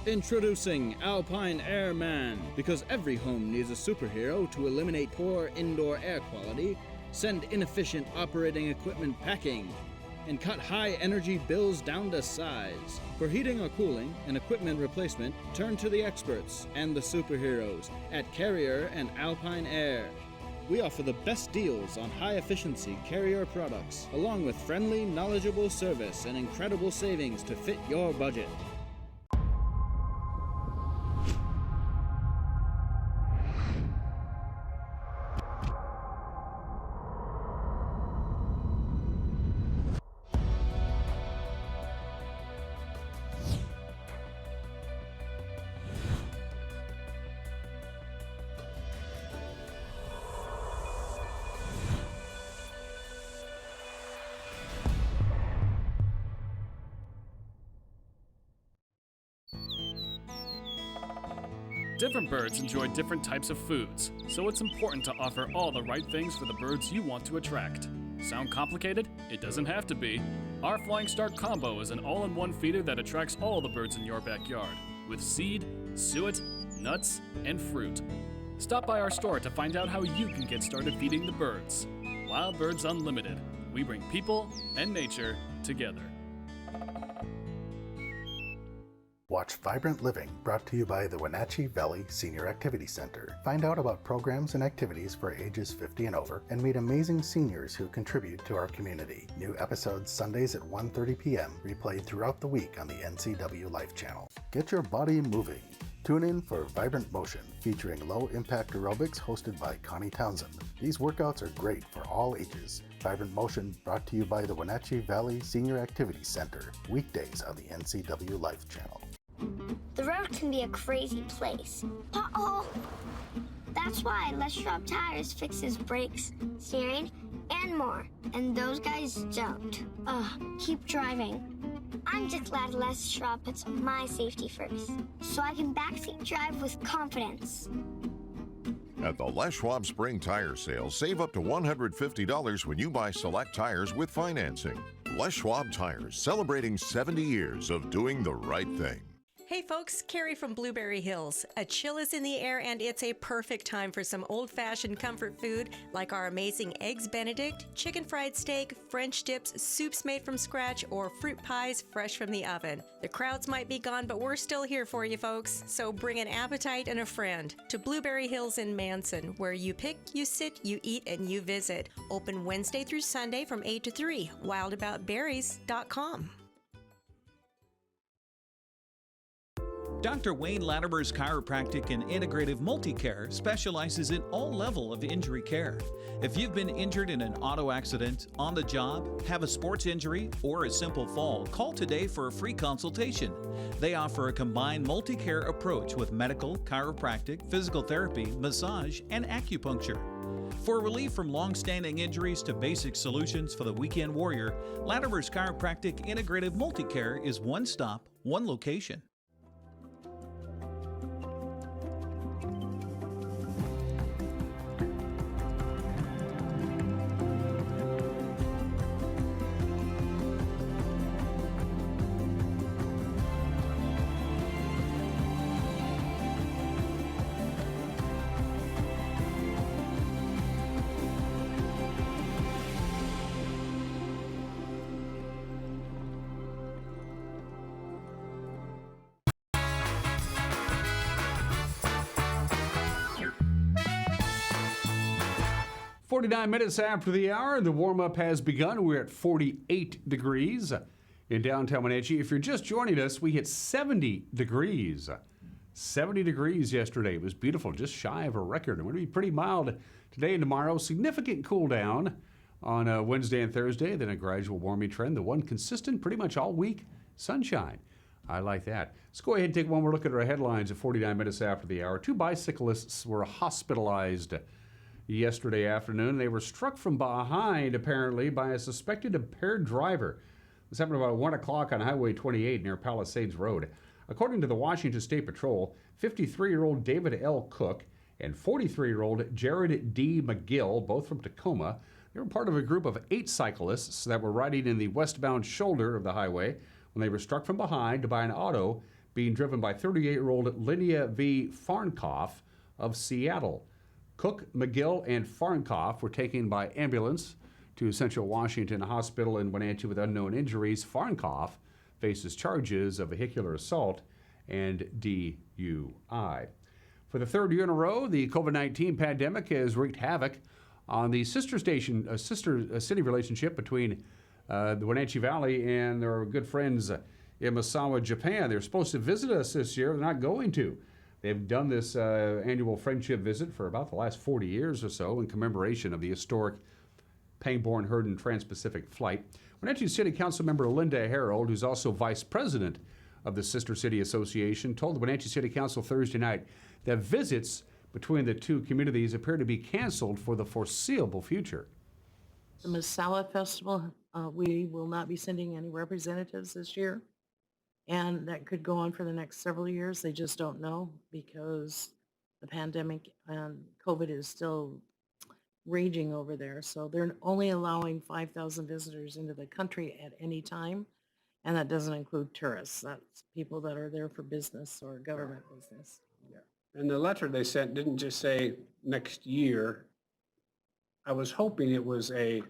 Introducing Alpine Airman. Because every home needs a superhero to eliminate poor indoor air quality, send inefficient operating equipment packing. and cut high-energy bills down to size. For heating or cooling and equipment replacement, turn to the experts and the superheroes at Carrier and Alpine Air. We offer the best deals on high-efficiency Carrier products, along with friendly, knowledgeable service and incredible savings to fit your budget. Different birds enjoy different types of foods, so it's important to offer all the right things for the birds you want to attract. Sound complicated? It doesn't have to be. Our Flying Start Combo is an all-in-one feeder that attracts all the birds in your backyard, with seed, suet, nuts, and fruit. Stop by our store to find out how you can get started feeding the birds. Wild Birds Unlimited. We bring people and nature together. Watch Vibrant Living, brought to you by the Wenatchee Valley Senior Activity Center. Find out about programs and activities for ages 50 and over, and meet amazing seniors who contribute to our community. New episodes Sundays at 1:30 p.m., replayed throughout the week on the NCW Life channel. Get your body moving. Tune in for Vibrant Motion, featuring low-impact aerobics hosted by Connie Townsend. These workouts are great for all ages. Vibrant Motion, brought to you by the Wenatchee Valley Senior Activity Center, weekdays on the NCW Life channel. The road can be a crazy place. Uh-oh! That's why Les Schwab Tires fixes brakes, steering, and more. And those guys don't. Keep driving. I'm just glad Les Schwab puts my safety first, so I can backseat drive with confidence. At the Les Schwab Spring Tire Sale, save up to $150 when you buy select tires with financing. Les Schwab Tires, celebrating 70 years of doing the right thing. Hey folks, Carrie from Blueberry Hills. A chill is in the air and it's a perfect time for some old-fashioned comfort food like our amazing Eggs Benedict, chicken fried steak, French dips, soups made from scratch, or fruit pies fresh from the oven. The crowds might be gone, but we're still here for you folks. So bring an appetite and a friend to Blueberry Hills in Manson, where you pick, you sit, you eat, and you visit. Open Wednesday through Sunday from 8 to 3. wildaboutberries.com. Dr. Wayne Latimer's Chiropractic and Integrative Multicare specializes in all level of injury care. If you've been injured in an auto accident, on the job, have a sports injury, or a simple fall, call today for a free consultation. They offer a combined multi-care approach with medical, chiropractic, physical therapy, massage, and acupuncture. For relief from long-standing injuries to basic solutions for the weekend warrior, Latimer's Chiropractic Integrative Multicare is one stop, one location. Minutes after the hour, the warm-up has begun. We're at 48 degrees in downtown Wenatchee. If you're just joining us, we hit 70 degrees. 70 degrees yesterday. It was beautiful, just shy of a record. It's going to be pretty mild today and tomorrow. Significant cool down on Wednesday and Thursday, then a gradual warming trend. The one consistent pretty much all week, sunshine. I like that. Let's go ahead and take one more look at our headlines at 49 minutes after the hour. 2 bicyclists were hospitalized yesterday afternoon. They were struck from behind, apparently, by a suspected impaired driver. This happened about 1 o'clock on Highway 28 near Palisades Road. According to the Washington State Patrol, 53-year-old David L. Cook and 43-year-old Jared D. McGill, both from Tacoma, they were part of a group of 8 cyclists that were riding in the westbound shoulder of the highway when they were struck from behind by an auto being driven by 38-year-old Linnea V. Farnkoff of Seattle. Cook, McGill, and Farnkoff were taken by ambulance to Central Washington Hospital in Wenatchee with unknown injuries. Farnkoff faces charges of vehicular assault and DUI. For the third year in a row, the COVID-19 pandemic has wreaked havoc on the sister city relationship between the Wenatchee Valley and their good friends in Misawa, Japan. They're supposed to visit us this year. They're not going to. They've done this annual friendship visit for about the last 40 years or so in commemoration of the historic Pangborn-Herndon Trans-Pacific flight. Wenatchee City Council member Linda Harold, who's also vice president of the Sister City Association, told the Wenatchee City Council Thursday night that visits between the two communities appear to be canceled for the foreseeable future. The Misawa Festival, we will not be sending any representatives this year, and that could go on for the next several years. They just don't know because the pandemic and COVID is still raging over there. So they're only allowing 5,000 visitors into the country at any time, and that doesn't include tourists. That's people that are there for business or government business. And the letter they sent didn't just say next year. I was hoping it was a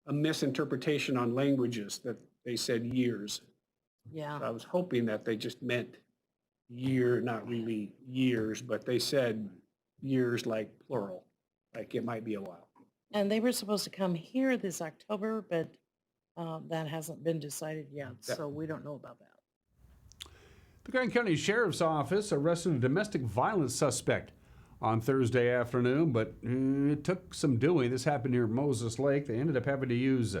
misinterpretation on languages, that they said years. Yeah. So I was hoping that they just meant year, not really years, but they said years like plural, like it might be a while. And they were supposed to come here this October, but that hasn't been decided yet, so we don't know about that. The Grand County Sheriff's Office arrested a domestic violence suspect on Thursday afternoon, but it took some doing. This happened near Moses Lake. They ended up having to use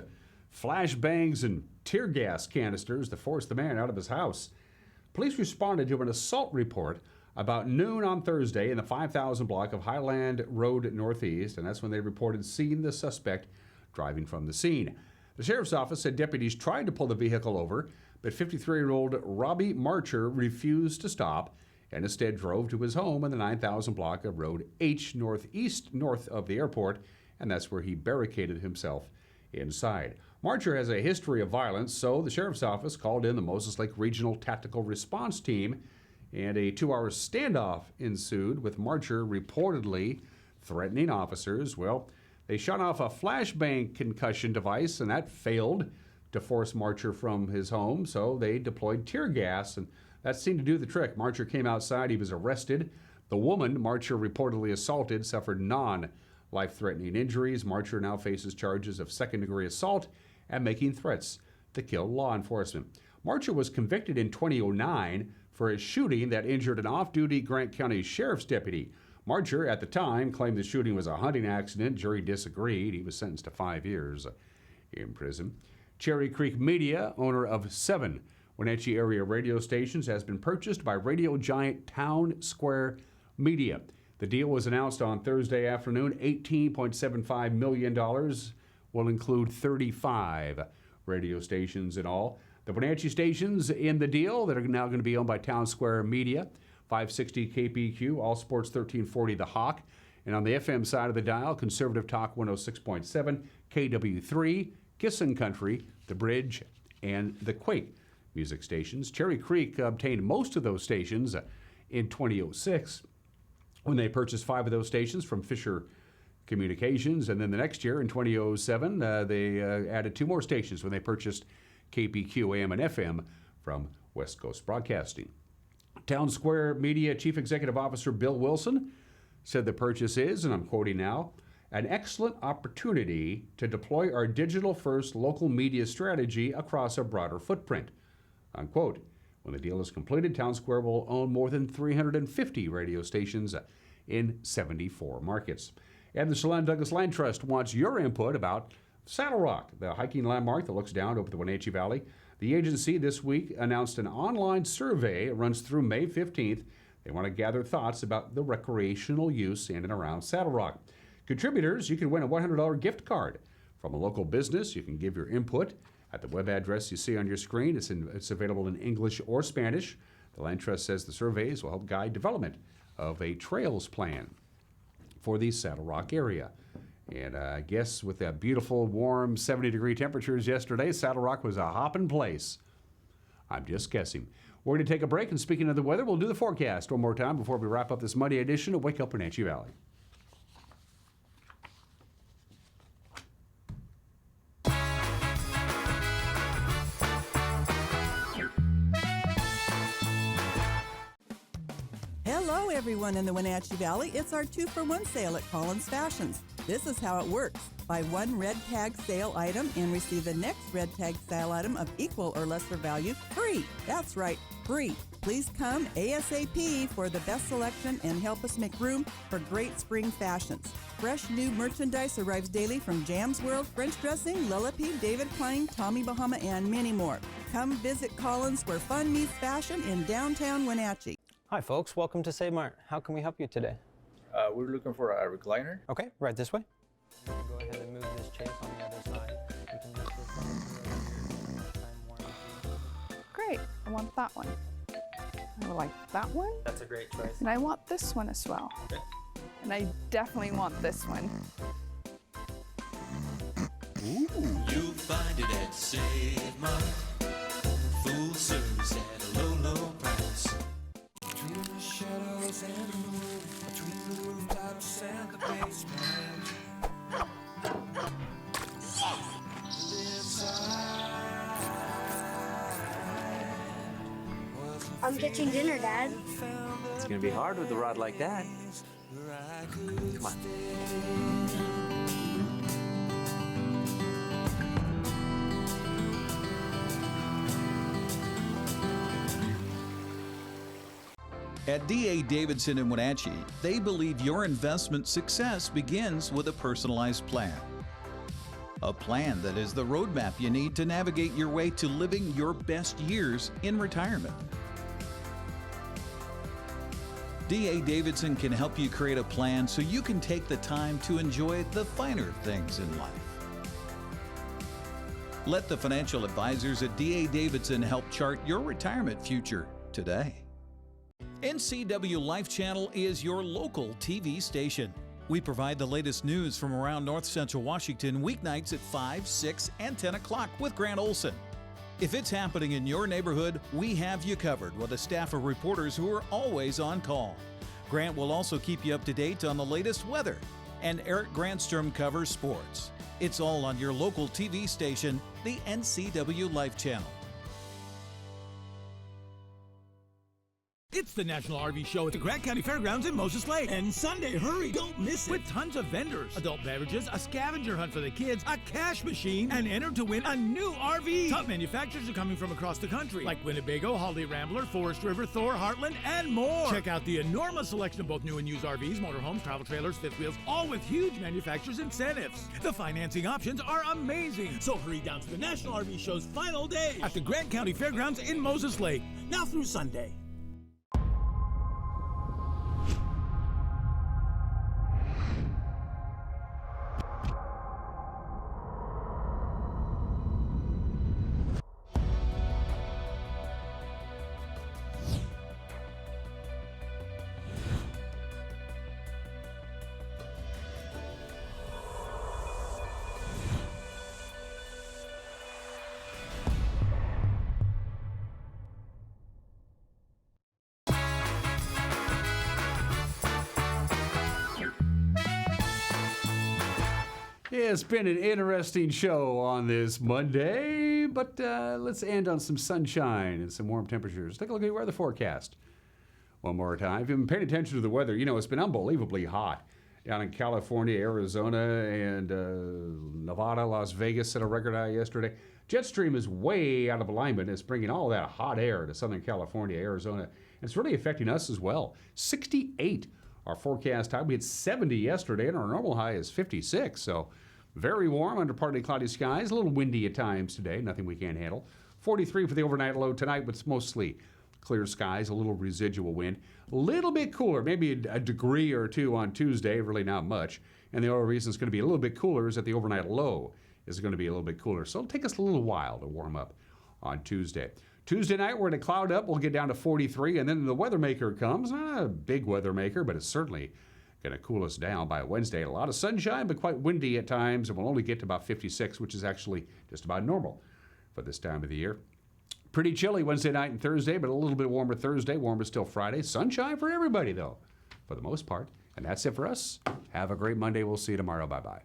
flashbangs and tear gas canisters to force the man out of his house. Police responded to an assault report about noon on Thursday in the 5,000 block of Highland Road Northeast, and that's when they reported seeing the suspect driving from the scene. The Sheriff's Office said deputies tried to pull the vehicle over, but 53-year-old Robbie Marcher refused to stop and instead drove to his home in the 9,000 block of Road H Northeast, north of the airport, and that's where he barricaded himself inside. Marcher has a history of violence, so the Sheriff's Office called in the Moses Lake Regional Tactical Response Team, and a 2-hour standoff ensued with Marcher reportedly threatening officers. Well, they shot off a flashbang concussion device, and that failed to force Marcher from his home, so they deployed tear gas, and that seemed to do the trick. Marcher came outside. He was arrested. The woman Marcher reportedly assaulted suffered non-life-threatening injuries. Marcher now faces charges of second-degree assault and making threats to kill law enforcement. Marcher was convicted in 2009 for a shooting that injured an off-duty Grant County Sheriff's deputy. Marcher, at the time, claimed the shooting was a hunting accident. Jury disagreed. He was sentenced to 5 years in prison. Cherry Creek Media, owner of 7 Wenatchee area radio stations, has been purchased by radio giant Town Square Media. The deal was announced on Thursday afternoon. $18.75 million will include 35 radio stations in all. The Wenatchee stations in the deal that are now going to be owned by Town Square Media: 560 KPQ, All Sports 1340 The Hawk, and on the FM side of the dial, Conservative Talk 106.7, KW3, Kissin' Country, The Bridge, and The Quake music stations. Cherry Creek obtained most of those stations in 2006 when they purchased 5 of those stations from Fisher Communications, and then the next year in 2007 they added 2 more stations when they purchased KPQ AM and FM from West Coast Broadcasting. Town Square Media Chief Executive Officer Bill Wilson said the purchase is, and I'm quoting now, an excellent opportunity to deploy our digital-first local media strategy across a broader footprint, unquote. When the deal is completed, Town Square will own more than 350 radio stations in 74 markets. And the Chelan Douglas Land Trust wants your input about Saddle Rock, the hiking landmark that looks down over the Wenatchee Valley. The agency this week announced an online survey. It runs through May 15th. They want to gather thoughts about the recreational use in and around Saddle Rock. Contributors, you can win a $100 gift card from a local business. You can give your input at the web address you see on your screen. It's available in English or Spanish. The Land Trust says the surveys will help guide development of a trails plan for the Saddle Rock area. And I guess with that beautiful, warm 70-degree temperatures yesterday, Saddle Rock was a hopping place. I'm just guessing. We're going to take a break, and speaking of the weather, we'll do the forecast one more time before we wrap up this Monday edition of Wake Up Wenatchee Valley. Hello, everyone in the Wenatchee Valley. It's our 2-for-1 sale at Collins Fashions. This is how it works. Buy one red tag sale item and receive the next red tag sale item of equal or lesser value free. That's right, free. Please come ASAP for the best selection and help us make room for great spring fashions. Fresh new merchandise arrives daily from Jam's World, French Dressing, Lillipede, David Klein, Tommy Bahama, and many more. Come visit Collins where fun meets fashion in downtown Wenatchee. Hi, folks. Welcome to Save Mart. How can we help you today? We're looking for a recliner. Okay, right this way. Go ahead and move this chase on the other side. We can use this one right here. Time warranty. Great, I want that one. I would like that one. That's a great choice. And I want this one as well. Okay. And I definitely want this one. You'll find it at Save Mart. Full service at a low, low price. Between the shadows and the moon, between the rooftops and the basement. I'm getting dinner, Dad. It's gonna be hard with a rod like that. Come on. At D.A. Davidson in Wenatchee, they believe your investment success begins with a personalized plan. A plan that is the roadmap you need to navigate your way to living your best years in retirement. D.A. Davidson can help you create a plan so you can take the time to enjoy the finer things in life. Let the financial advisors at D.A. Davidson help chart your retirement future today. NCW Life Channel is your local TV station. We provide the latest news from around North Central Washington weeknights at 5, 6, and 10 o'clock with Grant Olson. If it's happening in your neighborhood, we have you covered with a staff of reporters who are always on call. Grant will also keep you up to date on the latest weather, and Eric Grandstrom covers sports. It's all on your local TV station, the NCW Life Channel. It's the National RV Show at the Grant County Fairgrounds in Moses Lake. And Sunday, hurry, don't miss it. With tons of vendors, adult beverages, a scavenger hunt for the kids, a cash machine, and enter to win a new RV. Top manufacturers are coming from across the country, like Winnebago, Holiday Rambler, Forest River, Thor, Heartland, and more. Check out the enormous selection of both new and used RVs, motorhomes, travel trailers, fifth wheels, all with huge manufacturers' incentives. The financing options are amazing. So hurry down to the National RV Show's final day at the Grant County Fairgrounds in Moses Lake, now through Sunday. It's been an interesting show on this Monday, but let's end on some sunshine and some warm temperatures. Take a look at your weather forecast one more time. If you've been paying attention to the weather, you know it's been unbelievably hot down in California, Arizona, and Nevada, Las Vegas set a record high yesterday. Jet stream is way out of alignment. It's bringing all that hot air to Southern California, Arizona. It's really affecting us as well. 68 our forecast high. We had 70 yesterday, and our normal high is 56. So very warm under partly cloudy skies. A little windy at times today. Nothing we can't handle. 43 for the overnight low tonight, but it's mostly clear skies. A little residual wind. A little bit cooler, maybe a degree or two on Tuesday. Really not much. And the only reason it's going to be a little bit cooler is that the overnight low is going to be a little bit cooler. So it'll take us a little while to warm up on Tuesday. Tuesday night, we're going to cloud up. We'll get down to 43, and then the weather maker comes. Not a big weather maker, but it's certainly going to cool us down by Wednesday. A lot of sunshine, but quite windy at times, and we'll only get to about 56, which is actually just about normal for this time of the year. Pretty chilly Wednesday night and Thursday, but a little bit warmer Thursday. Warmer still Friday. Sunshine for everybody, though, for the most part. And that's it for us. Have a great Monday. We'll see you tomorrow. Bye-bye.